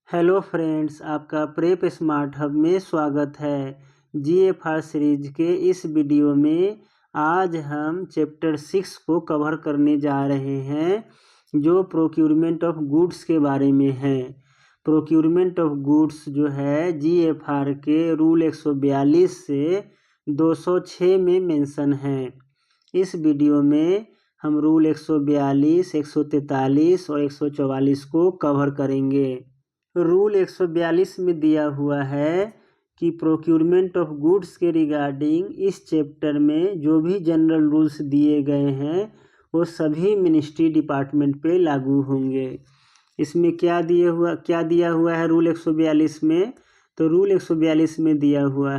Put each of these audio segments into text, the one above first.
Hello friends, आपका prep smart hub में स्वागत है। जीएफआर सीरीज के इस वीडियो में आज हम चैप्टर 6 को कवर करने जा रहे हैं, जो प्रोक्यूरमेंट ऑफ गुड्स के बारे में है। प्रोक्यूरमेंट ऑफ गुड्स जो है जीएफआर के रूल 142 से 206 में मेंशन है। इस वीडियो में हम रूल 142, 143 और 144 को कवर करेंगे। रूल 142 में दिया हुआ है कि प्रोक्यूरमेंट ऑफ गुड्स के रिगार्डिंग इस चैप्टर में जो भी जनरल रूल्स दिए गए हैं वो सभी मिनिस्ट्री डिपार्टमेंट पे लागू होंगे। इसमें क्या दिया हुआ है रूल 142 में? तो रूल 142 में दिया हुआ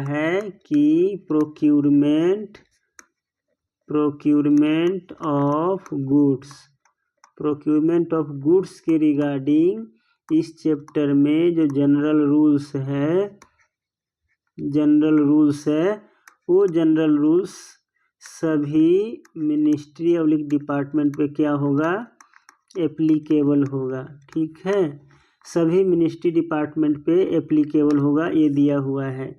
है कि प्रोक्यूरमेंट ऑफ गुड्स के रिगार्डिंग इस चैप्टर में जो जनरल रूल्स है वो जनरल रूल्स सभी मिनिस्ट्री और डिपार्टमेंट पे क्या होगा? एप्लीकेबल होगा। ठीक है, सभी मिनिस्ट्री डिपार्टमेंट पे एप्लीकेबल होगा, ये दिया हुआ है।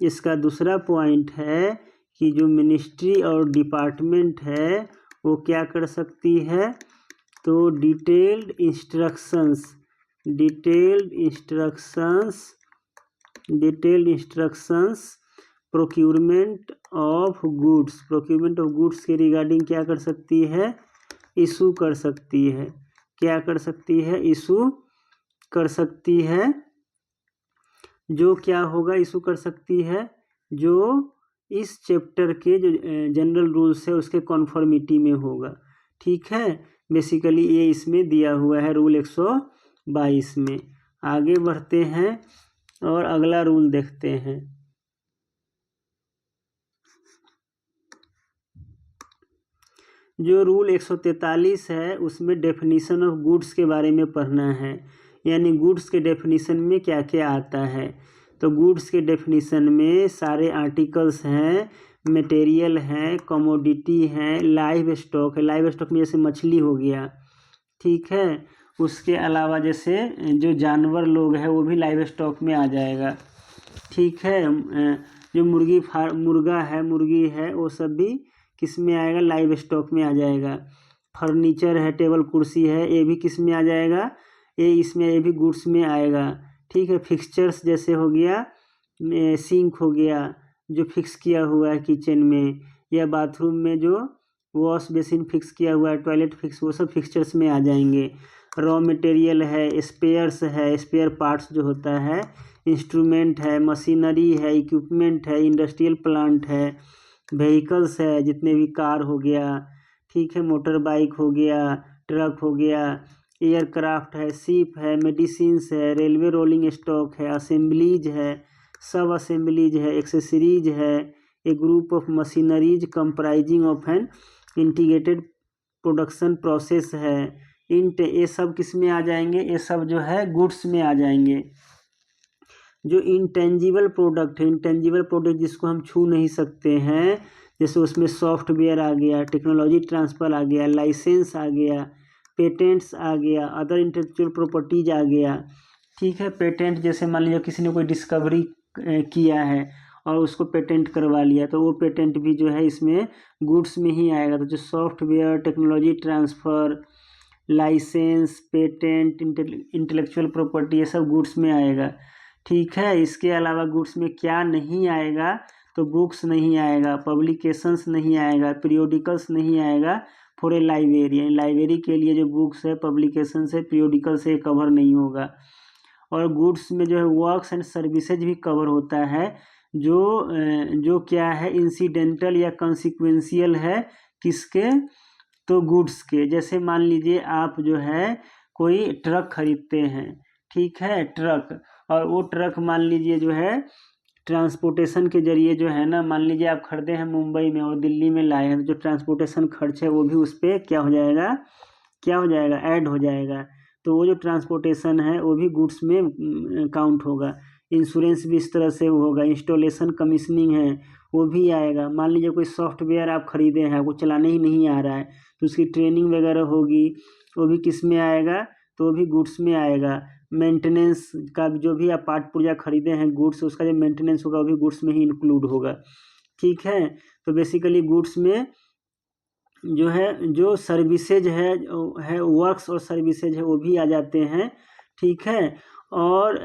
इसका दूसरा पॉइंट है कि जो मिनिस्ट्री और डिपार्टमेंट है वो क्या कर सकती है? तो detailed instructions procurement of goods के रिगार्डिंग क्या कर सकती है? इशू कर सकती है। क्या कर सकती है? इशू कर सकती है। जो क्या होगा? इशू कर सकती है जो इस चैप्टर के जो जनरल रूल्स है उसके कॉन्फॉर्मिटी में होगा। ठीक है, बेसिकली ये इसमें दिया हुआ है रूल 122 में। आगे बढ़ते हैं और अगला रूल देखते हैं। जो रूल 143 है उसमें डेफिनीशन ऑफ गुड्स के बारे में पढ़ना है, यानी गुड्स के डेफिनीशन में क्या क्या आता है। तो गुड्स के डेफिनीशन में सारे आर्टिकल्स हैं, मटेरियल है, कमोडिटी है, लाइव स्टॉक है। लाइव स्टॉक में जैसे मछली हो गया, ठीक है। उसके अलावा जैसे जो जानवर लोग हैं वो भी लाइव स्टॉक में आ जाएगा। ठीक है, जो मुर्गी है वो सब भी किस में आएगा? लाइव स्टॉक में आ जाएगा। फर्नीचर है, टेबल कुर्सी है, ये भी किस में आ जाएगा? ये भी गुड्स में आएगा। ठीक है, फिक्सचर्स जैसे हो गया, सिंक हो गया जो फिक्स किया हुआ है किचन में, या बाथरूम में जो वॉश बेसिन फिक्स किया हुआ है, टॉयलेट फिक्स, वो सब फिक्सचर्स में आ जाएंगे। रॉ मटेरियल है, स्पेयर पार्ट्स जो होता है, इंस्ट्रूमेंट है, मशीनरी है, इक्विपमेंट है, इंडस्ट्रियल प्लांट है, व्हीकल्स है, जितने भी कार हो गया, ठीक है, मोटर बाइक हो गया, ट्रक हो गया, एयरक्राफ्ट है, शिप है, मेडिसिन्स है, रेलवे रोलिंग स्टॉक है, असेंबलीज है, सब असेंबलीज है, एक्सेसरीज है, a group of machineries comprising of an integrated production process है। ये सब किस में आ जाएंगे? ये सब जो है गुड्स में आ जाएंगे। जो इंटेंजिबल प्रोडक्ट जिसको हम छू नहीं सकते हैं, जैसे उसमें सॉफ्टवेयर आ गया, टेक्नोलॉजी ट्रांसफ़र आ गया, लाइसेंस आ गया, पेटेंट्स आ गया, अदर इंटेलेक्चुअल प्रॉपर्टीज आ गया। ठीक है, पेटेंट जैसे मान लीजिए किसी ने कोई डिस्कवरी किया है और उसको पेटेंट करवा लिया, तो वो पेटेंट भी जो है इसमें गुड्स में ही आएगा। तो जो software, technology transfer, licence, patent, intellectual property, ये सब गुड्स में आएगा। ठीक है, इसके अलावा गुड्स में क्या नहीं आएगा? तो बुक्स नहीं आएगा, पब्लिकेशंस नहीं आएगा, पीरियोडिकल्स नहीं आएगा फॉर ए लाइब्रेरी। लाइब्रेरी के लिए जो बुक्स है, पब्लिकेशंस है, पीरियोडिकल से कवर नहीं होगा। और गुड्स में जो है वर्क्स एंड सर्विसेज भी कवर होता है, जो क्या है, इंसिडेंटल या कॉन्सिक्वेंशियल है, किसके? तो गुड्स के। जैसे मान लीजिए आप जो है कोई ट्रक खरीदते हैं, ठीक है, ट्रक, और वो ट्रक मान लीजिए जो है ट्रांसपोर्टेशन के जरिए जो है ना, मान लीजिए आप खरीदे हैं मुंबई में और दिल्ली में लाए हैं, तो जो ट्रांसपोर्टेशन खर्च है वो भी उस पर क्या हो जाएगा? ऐड हो जाएगा। तो वो जो ट्रांसपोर्टेशन है वो भी गुड्स में काउंट होगा। इंश्योरेंस भी इस तरह से होगा, इंस्टॉलेशन कमीशनिंग है वो भी आएगा। मान लीजिए कोई सॉफ्टवेयर आप खरीदे हैं, आपको चलाने ही नहीं आ रहा है, तो उसकी ट्रेनिंग वगैरह होगी, वो भी किस में आएगा, तो वो भी गुड्स में आएगा। मेंटेनेंस का जो भी आप पार्ट पुर्जा खरीदे हैं गुड्स, उसका जो मेंटेनेंस होगा वो भी गुड्स में ही इंक्लूड होगा। ठीक है, तो बेसिकली गुड्स में जो है, जो सर्विसेज है वर्क्स और सर्विसेज है वो भी आ जाते हैं। ठीक है, और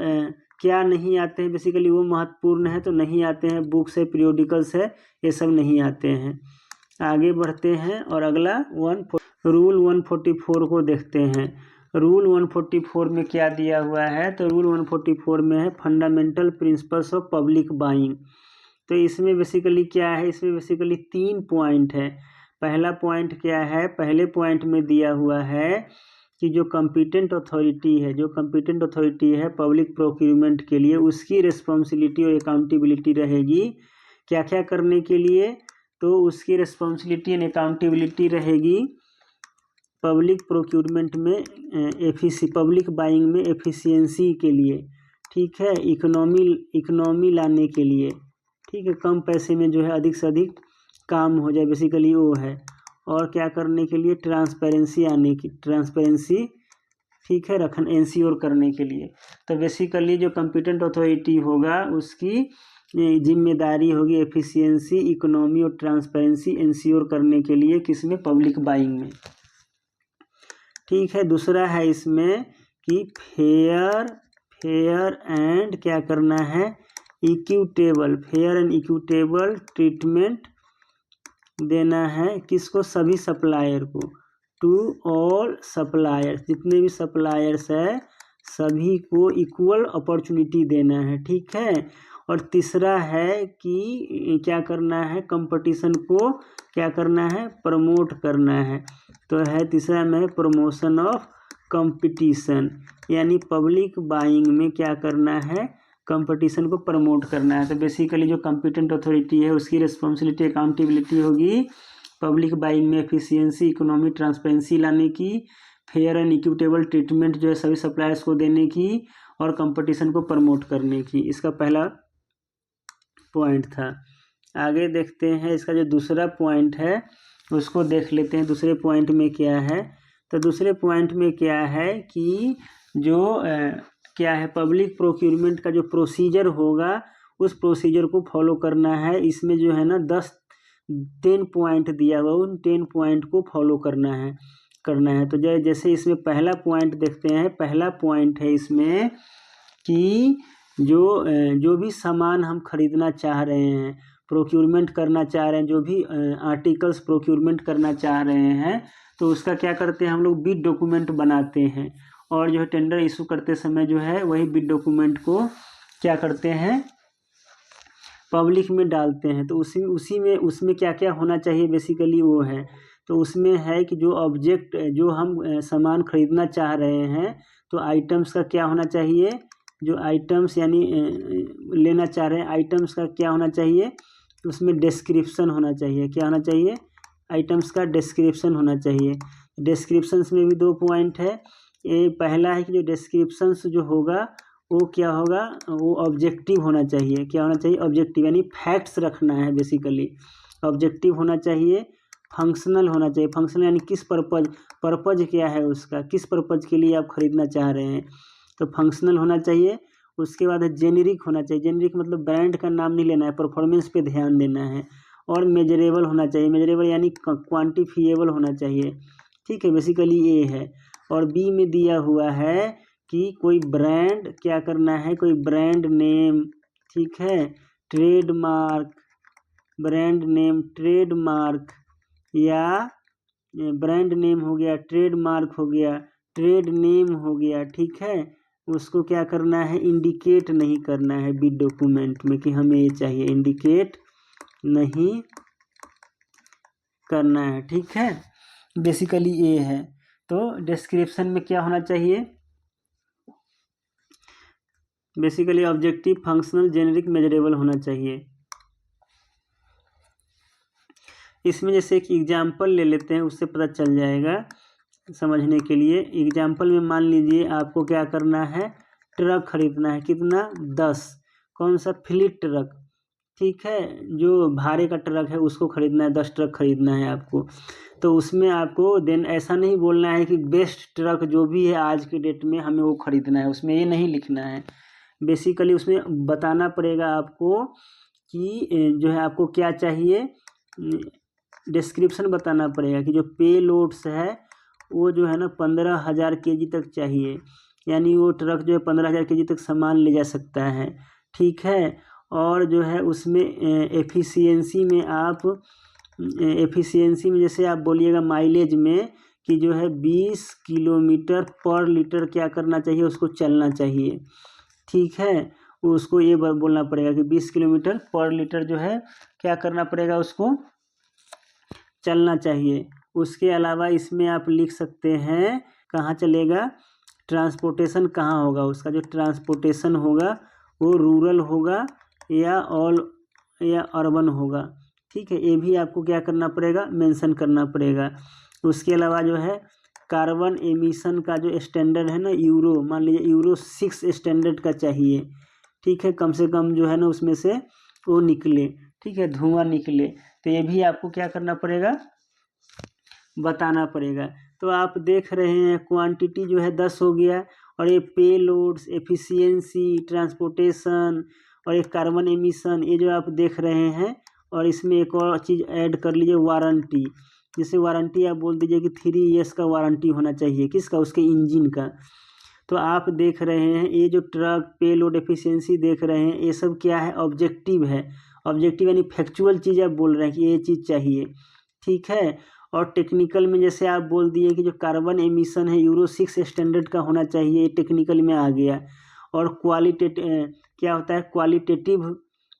क्या नहीं आते हैं बेसिकली, वो महत्वपूर्ण है तो नहीं आते हैं, बुक्स है, पीरियोडिकल्स है, ये सब नहीं आते हैं। आगे बढ़ते हैं और अगला रूल 144 को देखते हैं। रूल 144 में क्या दिया हुआ है, तो रूल 144 में है fundamental principles of public buying. तो इसमें बेसिकली क्या है, इसमें बेसिकली 3 पॉइंट है। पहला पॉइंट क्या है, पहले पॉइंट में दिया हुआ है कि जो कॉम्पिटेंट अथॉरिटी है पब्लिक प्रोक्यूरमेंट के लिए, उसकी रिस्पॉन्सिबिलिटी और अकाउंटेबिलिटी रहेगी क्या क्या करने के लिए, तो उसकी रिस्पॉन्सिबिलिटी एंड अकाउंटेबिलिटी रहेगी पब्लिक प्रोक्यूरमेंट में पब्लिक बाइंग में एफिशिएंसी के लिए। ठीक है, इकोनॉमी लाने के लिए। ठीक है, कम पैसे में जो है अधिक से अधिक काम हो जाए, बेसिकली वो है। और क्या करने के लिए, ट्रांसपेरेंसी ठीक है इंश्योर करने के लिए। तो बेसिकली जो कॉम्पिटेंट अथॉरिटी होगा उसकी जिम्मेदारी होगी एफिशिएंसी, इकोनॉमी और ट्रांसपेरेंसी इंश्योर करने के लिए, किसमें, पब्लिक बाइंग में। ठीक है, दूसरा है इसमें कि फेयर एंड क्या करना है, फेयर एंड इक्विटेबल ट्रीटमेंट देना है, किसको, सभी सप्लायर को, टू ऑल सप्लायर्स, जितने भी सप्लायर्स है सभी को इक्वल अपॉर्चुनिटी देना है। ठीक है, और तीसरा है कि क्या करना है, कंपटीशन को क्या करना है, प्रमोट करना है। तो है तीसरा में प्रमोशन ऑफ कंपटीशन, यानी पब्लिक बाइंग में क्या करना है, कंपटीशन को प्रमोट करना है। तो बेसिकली जो कॉम्पिटेंट अथॉरिटी है उसकी रिस्पॉन्सिबिलिटी अकाउंटेबिलिटी होगी पब्लिक बाइंग में एफिशिएंसी, इकोनॉमी, ट्रांसपेरेंसी लाने की, फेयर एंड इक्विटेबल ट्रीटमेंट जो है सभी सप्लायर्स को देने की, और कंपटीशन को प्रमोट करने की। इसका पहला पॉइंट था। आगे देखते हैं इसका जो दूसरा पॉइंट है उसको देख लेते हैं। दूसरे पॉइंट में क्या है, तो दूसरे पॉइंट में क्या है कि जो क्या है, पब्लिक प्रोक्यूरमेंट का जो प्रोसीजर होगा उस प्रोसीजर को फॉलो करना है। इसमें जो है ना 10 पॉइंट दिया हुआ, उन 10 पॉइंट को फॉलो करना है। तो जैसे इसमें पहला पॉइंट देखते हैं। पहला पॉइंट है इसमें कि जो भी सामान हम खरीदना चाह रहे हैं, प्रोक्यूरमेंट करना चाह रहे हैं, जो भी आर्टिकल्स प्रोक्यूरमेंट करना चाह रहे हैं, तो उसका क्या करते हैं हम लोग, बिड डॉक्यूमेंट बनाते हैं, और जो है टेंडर इशू करते समय जो है वही बिड डॉक्यूमेंट को क्या करते हैं, पब्लिक में डालते हैं। तो उसमें क्या क्या होना चाहिए, बेसिकली वो है। तो उसमें है कि जो हम सामान खरीदना चाह रहे हैं, तो आइटम्स का क्या होना चाहिए, जो आइटम्स यानी लेना चाह रहे हैं आइटम्स का क्या होना चाहिए, उसमें डिस्क्रिप्शन होना चाहिए। क्या होना चाहिए, आइटम्स का डिस्क्रिप्शन होना चाहिए। डिस्क्रिप्शंस में भी 2 पॉइंट है। ये पहला है कि जो डिस्क्रिप्शंस जो होगा वो क्या होगा, वो ऑब्जेक्टिव होना चाहिए। क्या होना चाहिए, ऑब्जेक्टिव, यानी फैक्ट्स रखना है बेसिकली। ऑब्जेक्टिव होना चाहिए, फंक्शनल होना चाहिए। फंक्शनल यानी किस पर्पज क्या है उसका, किस पर्पज के लिए आप खरीदना चाह रहे हैं, तो फंक्शनल होना चाहिए। उसके बाद है जेनेरिक होना चाहिए। जेनेरिक मतलब ब्रांड का नाम नहीं लेना है, परफॉर्मेंस पे ध्यान देना है। और मेजरेबल होना चाहिए। मेजरेबल यानी क्वान्टिफिएबल होना चाहिए। ठीक है, बेसिकली ये है। और बी में दिया हुआ है कि कोई ब्रांड क्या करना है, कोई ब्रांड नेम, ठीक है, ट्रेडमार्क, ब्रांड नेम, ट्रेडमार्क, या ब्रांड नेम हो गया, ट्रेडमार्क हो गया, ट्रेड नेम हो गया। ठीक है, उसको क्या करना है, इंडिकेट नहीं करना है बिड डॉक्यूमेंट में कि हमें ये चाहिए, इंडिकेट नहीं करना है। ठीक है, बेसिकली ये है। तो डिस्क्रिप्शन में क्या होना चाहिए, basically objective, functional, generic, measurable होना चाहिए। इसमें जैसे एक एग्जाम्पल ले लेते हैं, उससे पता चल जाएगा समझने के लिए। एग्जाम्पल में मान लीजिए आपको क्या करना है, ट्रक खरीदना है, कितना, 10। कौन सा, फ्लीट ट्रक, ठीक है, जो भारे का ट्रक है उसको खरीदना है, 10 ट्रक खरीदना है आपको। तो उसमें आपको देन ऐसा नहीं बोलना है कि बेस्ट ट्रक जो भी है आज के डेट में हमें वो खरीदना है, उसमें ये नहीं लिखना है। बेसिकली उसमें बताना पड़ेगा आपको कि जो है आपको क्या चाहिए, डिस्क्रिप्शन बताना पड़ेगा कि जो पे लोड्स है वो जो है ना 15,000 kg तक चाहिए, यानी वो ट्रक जो है 15,000 kg तक सामान ले जा सकता है, ठीक है। और जो है उसमें एफिशिएंसी में आप एफिशिएंसी में जैसे आप बोलिएगा माइलेज में कि जो है 20 किलोमीटर पर लीटर क्या करना चाहिए, उसको चलना चाहिए, ठीक है। उसको ये बोलना पड़ेगा कि 20 किलोमीटर पर लीटर जो है क्या करना पड़ेगा, उसको चलना चाहिए। उसके अलावा इसमें आप लिख सकते हैं कहाँ चलेगा, ट्रांसपोर्टेशन कहाँ होगा, उसका जो ट्रांसपोर्टेशन होगा वो रूरल होगा या अर्बन होगा, ठीक है। ये भी आपको क्या करना पड़ेगा, मेंशन करना पड़ेगा। उसके अलावा जो है कार्बन एमिशन का जो स्टैंडर्ड है ना, यूरो, मान लीजिए यूरो 6 स्टैंडर्ड का चाहिए, ठीक है, कम से कम जो है ना उसमें से वो निकले, ठीक है, धुआं निकले। तो ये भी आपको क्या करना पड़ेगा, बताना पड़ेगा। तो आप देख रहे हैं क्वांटिटी जो है 10 हो गया, और ये पे लोड्स, एफिशिएंसी, ट्रांसपोर्टेशन और एक कार्बन एमिशन, ये जो आप देख रहे हैं। और इसमें एक और चीज़ ऐड कर लीजिए, वारंटी। जैसे वारंटी आप बोल दीजिए कि 3 ईयर्स का वारंटी होना चाहिए, किसका, उसके इंजन का। तो आप देख रहे हैं ये जो ट्रक पे लोड एफिशिएंसी देख रहे हैं, ये सब क्या है, ऑब्जेक्टिव है। ऑब्जेक्टिव यानी फैक्चुअल चीज़ आप बोल रहे हैं कि ये चीज़ चाहिए, ठीक है। और टेक्निकल में जैसे आप बोल दिए कि जो कार्बन एमिशन है यूरो 6 स्टैंडर्ड का होना चाहिए, ये टेक्निकल में आ गया। और क्या होता है, क्वालिटेटिव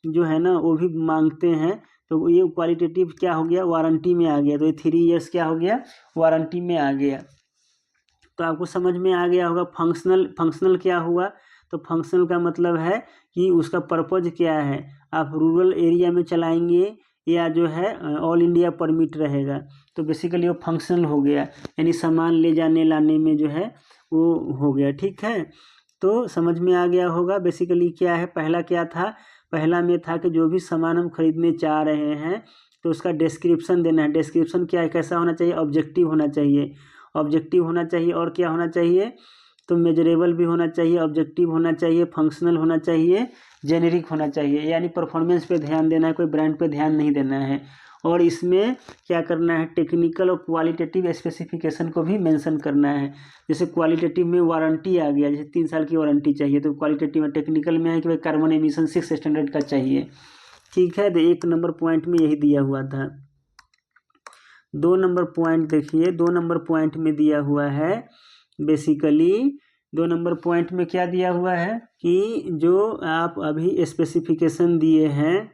जो है ना वो भी मांगते हैं, तो ये क्वालिटेटिव क्या हो गया, वारंटी में आ गया। तो ये 3 ईयर्स क्या हो गया, वारंटी में आ गया। तो आपको समझ में आ गया होगा। फंक्शनल क्या हुआ, तो फंक्शनल का मतलब है कि उसका पर्पज क्या है, आप रूरल एरिया में चलाएंगे या जो है ऑल इंडिया परमिट रहेगा। तो बेसिकली वो फंक्शनल हो गया, यानी सामान ले जाने लाने में जो है वो हो गया, ठीक है। तो समझ में आ गया होगा बेसिकली क्या है। पहला क्या था, पहला में था कि जो भी सामान हम खरीदने चाह रहे हैं तो उसका डिस्क्रिप्शन देना है। डिस्क्रिप्शन क्या है, कैसा होना चाहिए, ऑब्जेक्टिव होना चाहिए, ऑब्जेक्टिव होना चाहिए। और क्या होना चाहिए, तो मेजरेबल भी होना चाहिए, ऑब्जेक्टिव होना चाहिए, फंक्शनल होना चाहिए, जेनेरिक होना चाहिए, यानी परफॉर्मेंस पे ध्यान देना है, कोई ब्रांड पे ध्यान नहीं देना है। और इसमें क्या करना है, टेक्निकल और क्वालिटेटिव स्पेसिफिकेशन को भी मेंशन करना है। जैसे क्वालिटेटिव में वारंटी आ गया, जैसे 3 साल की वारंटी चाहिए, तो क्वालिटेटिव में, टेक्निकल में है कि भाई कार्बन एमिशन 6 स्टैंडर्ड का चाहिए, ठीक है। तो 1 नंबर पॉइंट में यही दिया हुआ था। 2 नंबर पॉइंट देखिए, 2 नंबर पॉइंट में दिया हुआ है बेसिकली 2 नंबर पॉइंट में क्या दिया हुआ है कि जो आप अभी स्पेसिफिकेशन दिए हैं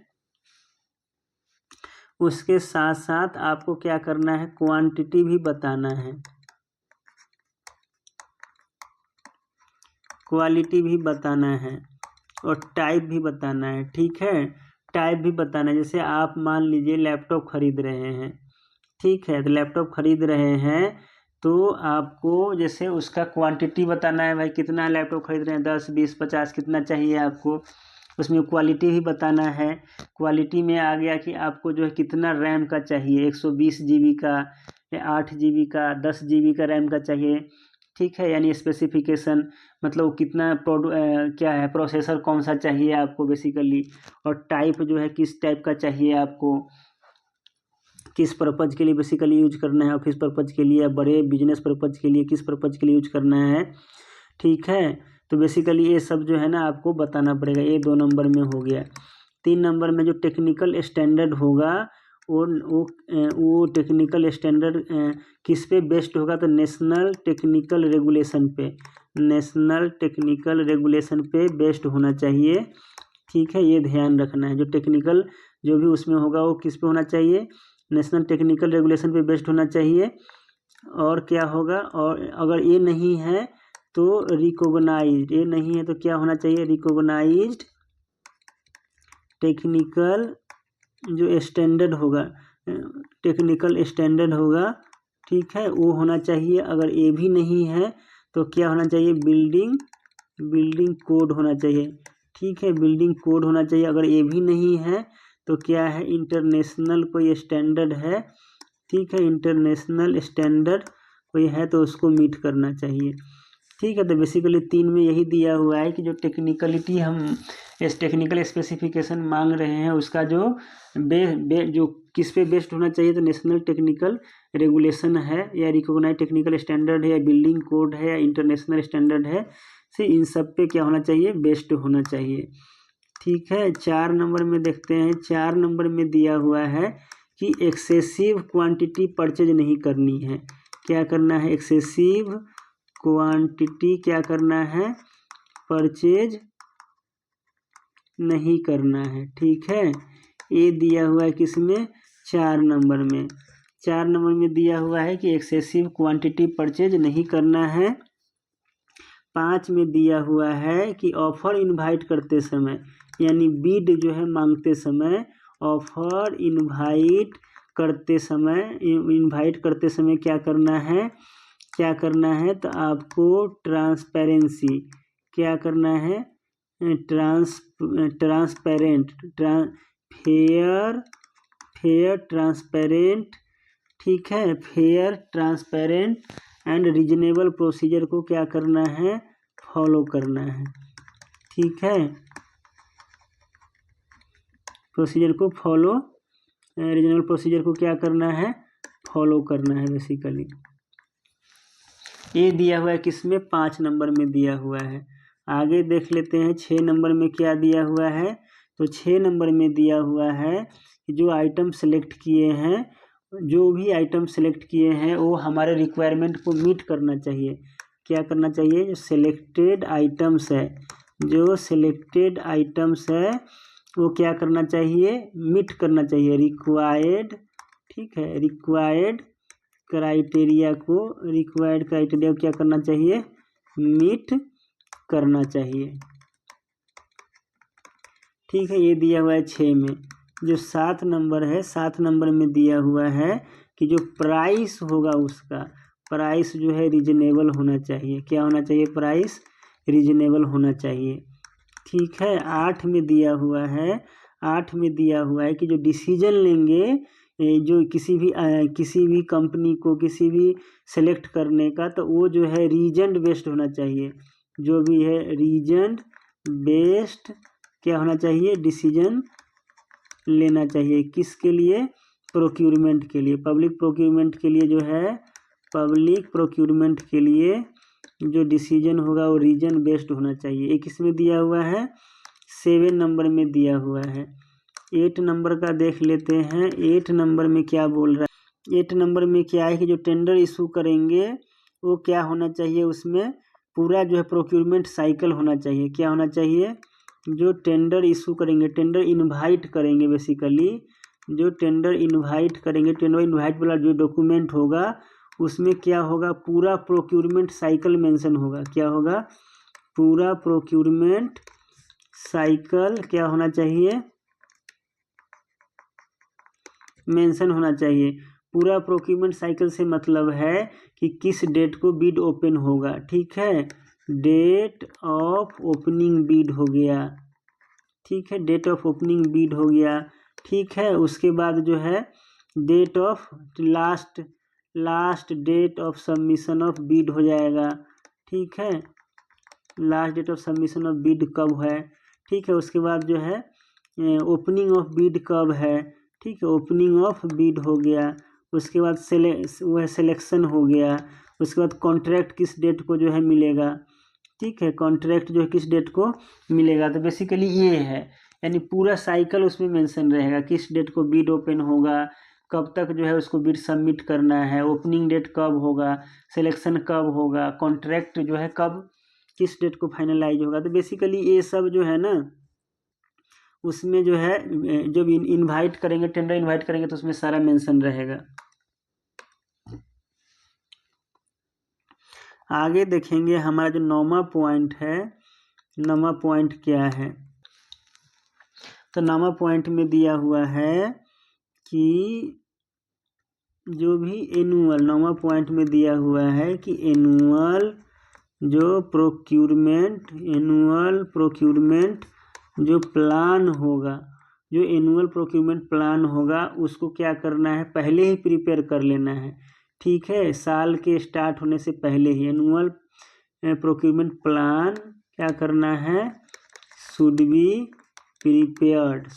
उसके साथ साथ आपको क्या करना है, क्वांटिटी भी बताना है, क्वालिटी भी बताना है और टाइप भी बताना है, ठीक है। टाइप भी बताना है, जैसे आप मान लीजिए लैपटॉप खरीद रहे हैं, ठीक है। तो लैपटॉप खरीद रहे हैं तो आपको जैसे उसका क्वांटिटी बताना है, भाई कितना लैपटॉप खरीद रहे हैं, 10, 20, 50 कितना चाहिए आपको। उसमें क्वालिटी भी बताना है। क्वालिटी में आ गया कि आपको जो है कितना रैम का चाहिए, 120 GB का या 8 GB का, 10 GB का रैम का चाहिए, ठीक है। यानी स्पेसिफिकेशन मतलब कितना क्या है, प्रोसेसर कौन सा चाहिए आपको बेसिकली। और टाइप जो है किस टाइप का चाहिए आपको, किस पर्पज़ के लिए बेसिकली यूज करना है, ऑफिस पर्पज़ के लिए या बड़े बिजनेस पर्पज़ के लिए, किस पर्पज़ के लिए यूज करना है, ठीक है। तो बेसिकली ये सब जो है ना आपको बताना पड़ेगा। ये 2 नंबर में हो गया। 3 नंबर में जो टेक्निकल स्टैंडर्ड होगा वो टेक्निकल स्टैंडर्ड किस पे बेस्ड होगा, तो नेशनल टेक्निकल रेगुलेशन पे, नेशनल टेक्निकल रेगुलेशन पे बेस्ड होना चाहिए, ठीक है। ये ध्यान रखना है, जो टेक्निकल जो भी उसमें होगा वो किस पे होना चाहिए, नेशनल टेक्निकल रेगुलेशन पे बेस्ड होना चाहिए। और क्या होगा, और अगर ये नहीं है तो रिकॉग्नाइज्ड, ये नहीं है तो क्या होना चाहिए, रिकॉग्नाइज्ड टेक्निकल जो स्टैंडर्ड होगा, टेक्निकल स्टैंडर्ड होगा, ठीक है, वो होना चाहिए। अगर ये भी नहीं है तो क्या होना चाहिए, बिल्डिंग कोड होना चाहिए, ठीक है, बिल्डिंग कोड होना चाहिए। अगर ये भी नहीं है तो क्या है, इंटरनेशनल कोई स्टैंडर्ड है, ठीक है, इंटरनेशनल स्टैंडर्ड कोई है तो उसको मीट करना चाहिए। ठीक है, तो बेसिकली 3 में यही दिया हुआ है कि जो टेक्निकलिटी हम इस टेक्निकल स्पेसिफिकेशन मांग रहे हैं उसका जो जो किस पे बेस्ड होना चाहिए, तो नेशनल टेक्निकल रेगुलेशन है या रिकॉग्नाइज टेक्निकल स्टैंडर्ड है या बिल्डिंग कोड है या इंटरनेशनल स्टैंडर्ड है, से इन सब पे क्या होना चाहिए, बेस्ड होना चाहिए। ठीक है, 4 नंबर में देखते हैं। 4 नंबर में दिया हुआ है कि एक्सेसिव क्वांटिटी परचेज नहीं करनी है। क्या करना है, एक्सेसिव क्वांटिटी क्या करना है, परचेज नहीं करना है। ठीक है, ये दिया हुआ है किसमें, 4 नंबर में। 4 नंबर में दिया हुआ है कि एक्सेसिव क्वांटिटी परचेज नहीं करना है। 5 में दिया हुआ है कि ऑफर इनवाइट करते समय, यानी बीड जो है मांगते समय, ऑफर इनवाइट करते समय क्या करना है, तो आपको ट्रांसपेरेंसी क्या करना है, ट्रांसपेरेंट फेयर ट्रांसपेरेंट, ठीक है, fair transparent and reasonable procedure को क्या करना है, फॉलो करना है। ठीक है, प्रोसीजर को फॉलो, रीजनेबल प्रोसीजर को क्या करना है, फॉलो करना है बेसिकली। ये दिया हुआ है किसमें, 5 नंबर में दिया हुआ है। आगे देख लेते हैं 6 नंबर में क्या दिया हुआ है। तो 6 नंबर में दिया हुआ है कि जो आइटम सेलेक्ट किए हैं, जो भी आइटम सेलेक्ट किए हैं वो हमारे रिक्वायरमेंट को मीट करना चाहिए। क्या करना चाहिए, जो सिलेक्टेड आइटम्स है, वो क्या करना चाहिए, मीट करना चाहिए। रिक्वायर्ड, ठीक है, रिक्वायर्ड क्राइटेरिया को क्या करना चाहिए, मीट करना चाहिए। ठीक है, ये दिया हुआ है 6 में। जो 7 नंबर है, 7 नंबर में दिया हुआ है कि जो प्राइस होगा उसका, प्राइस जो है रीजनेबल होना चाहिए। क्या होना चाहिए, प्राइस रीजनेबल होना चाहिए। ठीक है, 8 में दिया हुआ है, 8 में दिया हुआ है कि जो डिसीजन लेंगे, जो किसी भी कंपनी को किसी भी सेलेक्ट करने का, तो वो जो है रीजन बेस्ड होना चाहिए। जो भी है रीजन बेस्ड क्या होना चाहिए, डिसीजन लेना चाहिए। किसके लिए, प्रोक्यूरमेंट के लिए, पब्लिक प्रोक्यूरमेंट के लिए, जो है पब्लिक प्रोक्यूरमेंट के लिए जो डिसीजन होगा वो रीजन बेस्ड होना चाहिए। एक इसमें दिया हुआ है, 7 नंबर में दिया हुआ है। 8 नंबर का देख लेते हैं। 8 नंबर में क्या बोल रहा है, 8 नंबर में क्या है कि जो टेंडर इशू करेंगे वो क्या होना चाहिए, उसमें पूरा जो है प्रोक्यूरमेंट साइकिल होना चाहिए। क्या होना चाहिए, जो टेंडर इशू करेंगे, टेंडर इनवाइट करेंगे, बेसिकली जो टेंडर इनवाइट करेंगे, टेंडर इनवाइट वाला जो डॉक्यूमेंट होगा उसमें क्या होगा, पूरा प्रोक्यूरमेंट साइकिल मेंशन होगा। क्या होगा, पूरा प्रोक्यूरमेंट साइकिल क्या होना चाहिए, मेंशन होना चाहिए। पूरा प्रोक्यूरमेंट साइकिल से मतलब है कि किस डेट को बिड ओपन होगा। ठीक है, डेट ऑफ ओपनिंग बिड हो गया। ठीक है, डेट ऑफ ओपनिंग बिड हो गया। ठीक है, उसके बाद जो है date of last date of submission of bid हो जाएगा। ठीक है, last date of submission of bid कब है। ठीक है, उसके बाद जो है ओपनिंग ऑफ बिड कब है। ठीक है, ओपनिंग ऑफ बिड हो गया। उसके बाद सिलेक्शन हो गया। उसके बाद कॉन्ट्रैक्ट किस डेट को जो है मिलेगा। ठीक है, कॉन्ट्रैक्ट जो है किस डेट को मिलेगा। तो बेसिकली ये है, यानी पूरा साइकिल उसमें मेंशन रहेगा, किस डेट को बिड ओपन होगा, कब तक जो है उसको बिड सबमिट करना है, ओपनिंग डेट कब होगा, सिलेक्शन कब होगा, कॉन्ट्रैक्ट जो है कब किस डेट को फाइनलाइज होगा। तो बेसिकली ये सब जो है ना, उसमें जो है जब इनवाइट करेंगे, टेंडर इनवाइट करेंगे तो उसमें सारा मेंशन रहेगा। आगे देखेंगे हमारा जो 9वां पॉइंट है, 9वां पॉइंट क्या है। तो 9वां पॉइंट में दिया हुआ है कि जो भी एनुअल, 9वां पॉइंट में दिया हुआ है कि एनुअल जो प्रोक्यूरमेंट जो प्लान होगा, जो एनुअल प्रोक्यूरमेंट प्लान होगा उसको क्या करना है, पहले ही प्रिपेयर कर लेना है। ठीक है, साल के स्टार्ट होने से पहले ही एनुअल प्रोक्यूरमेंट प्लान क्या करना है, should be prepared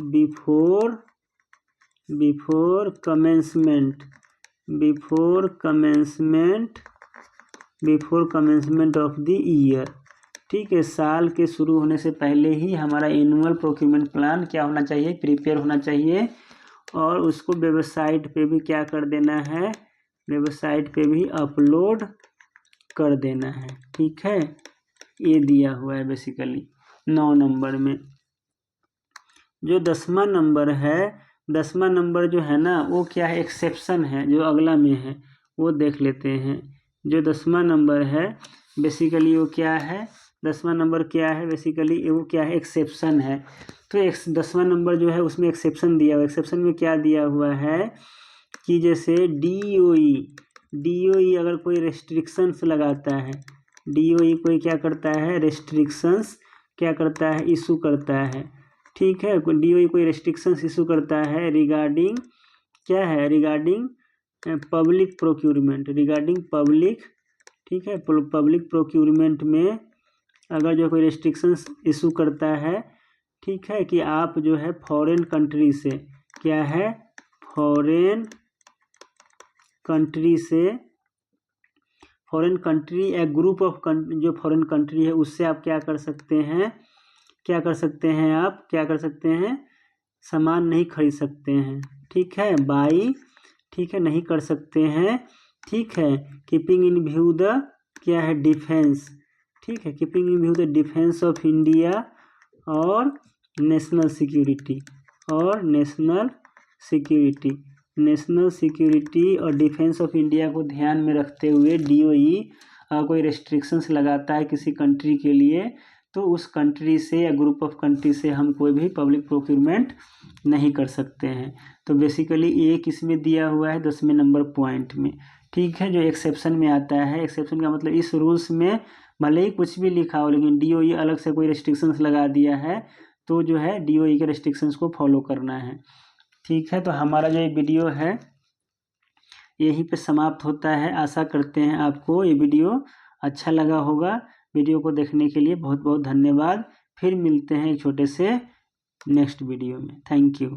before commencement of the year. ठीक है, साल के शुरू होने से पहले ही हमारा एनुअल प्रोक्यूरमेंट प्लान क्या होना चाहिए, प्रिपेयर होना चाहिए। और उसको वेबसाइट पे भी क्या कर देना है, वेबसाइट पे भी अपलोड कर देना है। ठीक है, ये दिया हुआ है बेसिकली 9 नंबर में। जो 10वां नंबर है, 10वां नंबर जो है ना वो क्या है, एक्सेप्शन है, जो अगला में है वो देख लेते हैं। जो 10वां नंबर है बेसिकली वो क्या है, 10वां नंबर क्या है बेसिकली, वो क्या है, एक्सेप्शन है। तो 10वां नंबर जो है उसमें एक्सेप्शन दिया हुआ है। एक्सेप्शन में क्या दिया हुआ है कि जैसे DOE अगर कोई रेस्ट्रिक्शंस लगाता है, DOE कोई क्या करता है, रेस्ट्रिक्शंस क्या करता है, इशू करता है। ठीक है, DOE कोई रेस्ट्रिक्शंस इशू करता है रिगार्डिंग क्या है, रिगार्डिंग पब्लिक प्रोक्यूरमेंट, ठीक है, पब्लिक प्रोक्यूरमेंट में अगर जो कोई रेस्ट्रिक्शंस इशू करता है, ठीक है, कि आप जो है फॉरेन कंट्री से क्या है, फॉरेन कंट्री या ग्रुप ऑफ जो फॉरेन कंट्री है उससे आप क्या कर सकते हैं, सामान नहीं खरीद सकते हैं। ठीक है, बाई, ठीक है, नहीं कर सकते हैं। ठीक है, कीपिंग इन व्यू द क्या है, डिफेंस, ठीक है, keeping in view the defence of India और नेशनल सिक्योरिटी और डिफेंस ऑफ इंडिया को ध्यान में रखते हुए DOE कोई रेस्ट्रिक्शंस लगाता है किसी कंट्री के लिए, तो उस कंट्री से या ग्रुप ऑफ कंट्री से हम कोई भी पब्लिक प्रोक्यूरमेंट नहीं कर सकते हैं। तो बेसिकली ये किस में दिया हुआ है, 10वें नंबर पॉइंट में। ठीक है, जो एक्सेप्शन में आता है, एक्सेप्शन का मतलब इस रूल्स में भले ही कुछ भी लिखा हो लेकिन DOE अलग से कोई रेस्ट्रिक्शंस लगा दिया है तो जो है DOE के रेस्ट्रिक्शंस को फॉलो करना है। ठीक है, तो हमारा जो ये वीडियो है यहीं पे समाप्त होता है। आशा करते हैं आपको ये वीडियो अच्छा लगा होगा। वीडियो को देखने के लिए बहुत बहुत धन्यवाद। फिर मिलते हैं एक छोटे से नेक्स्ट वीडियो में। Thank you.